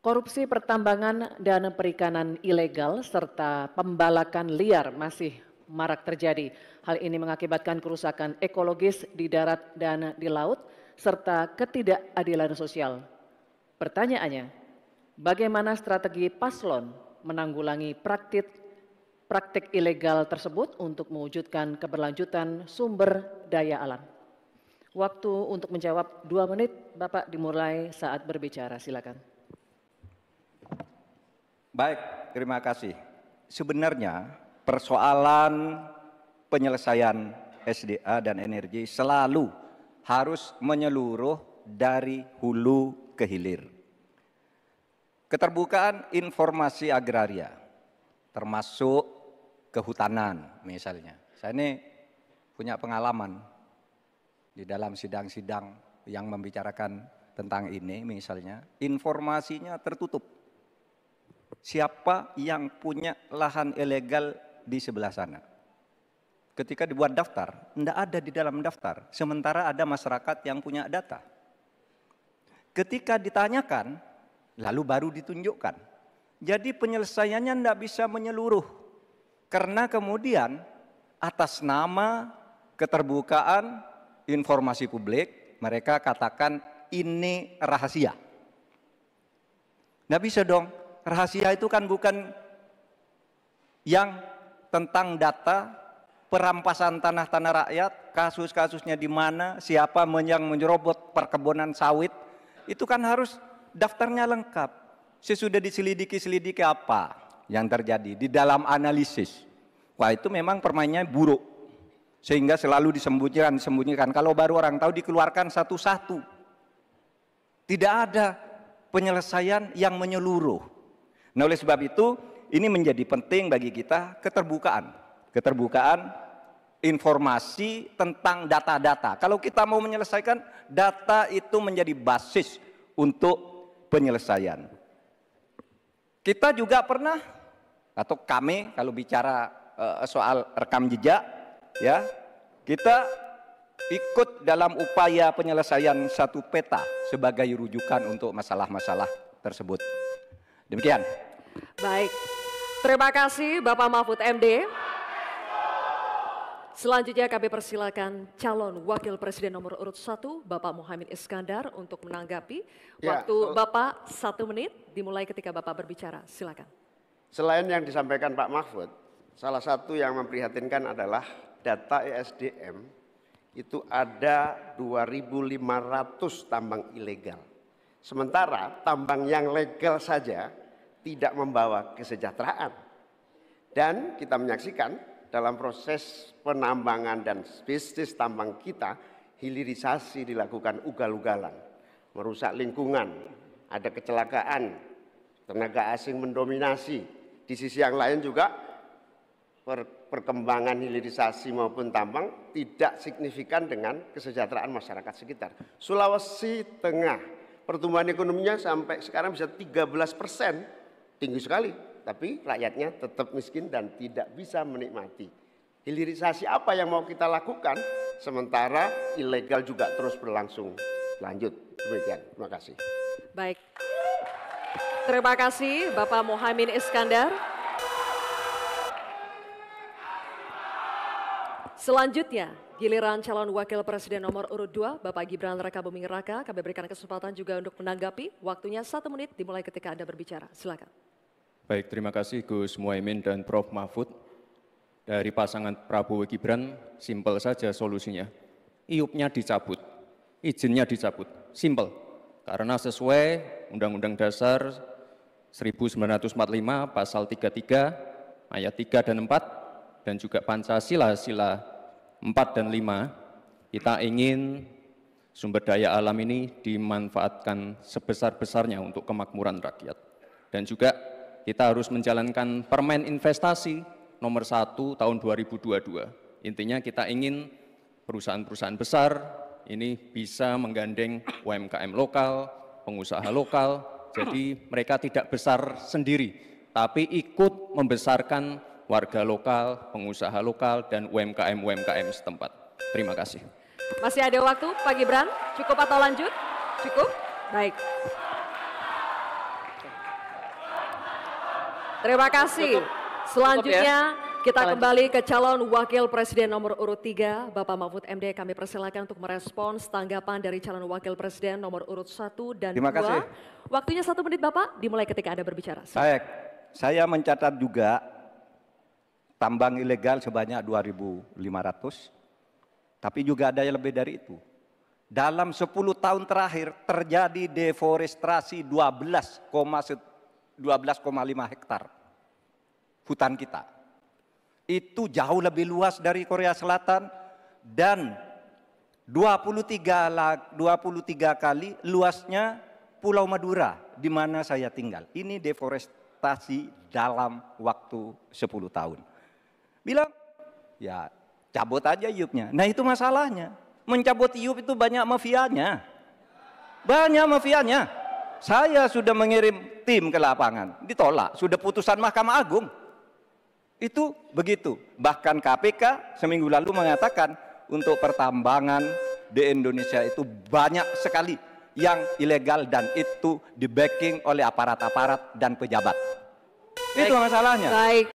Korupsi pertambangan dan perikanan ilegal serta pembalakan liar masih marak terjadi. Hal ini mengakibatkan kerusakan ekologis di darat dan di laut serta ketidakadilan sosial. Pertanyaannya, bagaimana strategi paslon menanggulangi praktik ilegal tersebut untuk mewujudkan keberlanjutan sumber daya alam? Waktu untuk menjawab 2 menit, Bapak dimulai saat berbicara, silakan. Baik, terima kasih. Sebenarnya persoalan penyelesaian SDA dan energi selalu harus menyeluruh dari hulu ke hilir. Keterbukaan informasi agraria, termasuk kehutanan misalnya. Saya ini punya pengalaman di dalam sidang-sidang yang membicarakan tentang ini misalnya, informasinya tertutup. Siapa yang punya lahan ilegal di sebelah sana. Ketika dibuat daftar, tidak ada di dalam daftar. Sementara ada masyarakat yang punya data. Ketika ditanyakan, lalu baru ditunjukkan. Jadi penyelesaiannya tidak bisa menyeluruh. Karena kemudian atas nama keterbukaan informasi publik, mereka katakan ini rahasia. Tidak bisa dong. Rahasia itu kan bukan yang tentang data perampasan tanah-tanah rakyat, kasus-kasusnya di mana, siapa yang menyerobot perkebunan sawit, itu kan harus daftarnya lengkap. Sesudah diselidiki apa yang terjadi di dalam analisis. Wah, itu memang permainnya buruk. Sehingga selalu disembunyikan. Kalau baru orang tahu dikeluarkan satu-satu. Tidak ada penyelesaian yang menyeluruh. Nah, oleh sebab itu ini menjadi penting bagi kita keterbukaan informasi tentang data-data. Kalau kita mau menyelesaikan, data itu menjadi basis untuk penyelesaian. Kita juga pernah, atau kami kalau bicara soal rekam jejak, ya, kita ikut dalam upaya penyelesaian satu peta sebagai rujukan untuk masalah-masalah tersebut. Demikian. Baik, terima kasih Bapak Mahfud MD. Selanjutnya kami persilakan calon Wakil Presiden nomor urut 1, Bapak Muhaimin Iskandar untuk menanggapi. Waktu Bapak 1 menit, dimulai ketika Bapak berbicara, silakan. Selain yang disampaikan Pak Mahfud, salah satu yang memprihatinkan adalah data ESDM itu ada 2.500 tambang ilegal. Sementara tambang yang legal saja tidak membawa kesejahteraan. Dan kita menyaksikan dalam proses penambangan dan bisnis tambang kita, hilirisasi dilakukan ugal-ugalan, merusak lingkungan, ada kecelakaan, tenaga asing mendominasi. Di sisi yang lain juga perkembangan hilirisasi maupun tambang tidak signifikan dengan kesejahteraan masyarakat sekitar. Sulawesi Tengah pertumbuhan ekonominya sampai sekarang bisa 13%, tinggi sekali. Tapi rakyatnya tetap miskin dan tidak bisa menikmati. Hilirisasi apa yang mau kita lakukan, sementara ilegal juga terus berlangsung. Lanjut, demikian. Terima kasih. Baik. Terima kasih Bapak Muhaimin Iskandar. Selanjutnya, giliran calon Wakil Presiden nomor urut 2, Bapak Gibran Rakabuming Raka. Kami berikan kesempatan juga untuk menanggapi. Waktunya 1 menit dimulai ketika Anda berbicara. Silakan. Baik, terima kasih Gus Muhaimin dan Prof. Mahfud. Dari pasangan Prabowo Gibran, simpel saja solusinya. IUP-nya dicabut, izinnya dicabut, simpel. Karena sesuai Undang-Undang Dasar 1945 pasal 33 ayat 3 dan 4 dan juga Pancasila sila 4 dan 5, kita ingin sumber daya alam ini dimanfaatkan sebesar-besarnya untuk kemakmuran rakyat. Dan juga kita harus menjalankan Permen Investasi nomor 1 tahun 2022. Intinya kita ingin perusahaan-perusahaan besar ini bisa menggandeng UMKM lokal, pengusaha lokal, jadi mereka tidak besar sendiri, tapi ikut membesarkan warga lokal, pengusaha lokal, dan UMKM setempat. Terima kasih. Masih ada waktu, Pak Gibran? Cukup atau lanjut? Cukup? Baik. Terima kasih. Selanjutnya kita kembali ke calon wakil presiden nomor urut 3, Bapak Mahfud MD. Kami persilakan untuk merespons tanggapan dari calon wakil presiden nomor urut 1 dan 2. Terima kasih. Waktunya 1 menit Bapak, dimulai ketika Anda berbicara. Baik, saya mencatat juga tambang ilegal sebanyak 2.500, tapi juga ada yang lebih dari itu. Dalam 10 tahun terakhir terjadi deforestasi 12,5 hektar hutan kita. Itu jauh lebih luas dari Korea Selatan dan 23 kali luasnya Pulau Madura di mana saya tinggal. Ini deforestasi dalam waktu 10 tahun. Bilang, ya cabut aja iupnya. Nah itu masalahnya. Mencabut iup itu banyak mafianya. Banyak mafianya. Saya sudah mengirim tim ke lapangan, ditolak. Sudah putusan Mahkamah Agung. Itu begitu. Bahkan KPK seminggu lalu mengatakan untuk pertambangan di Indonesia itu banyak sekali yang ilegal dan itu di backing oleh aparat-aparat dan pejabat. Itu masalahnya. Baik.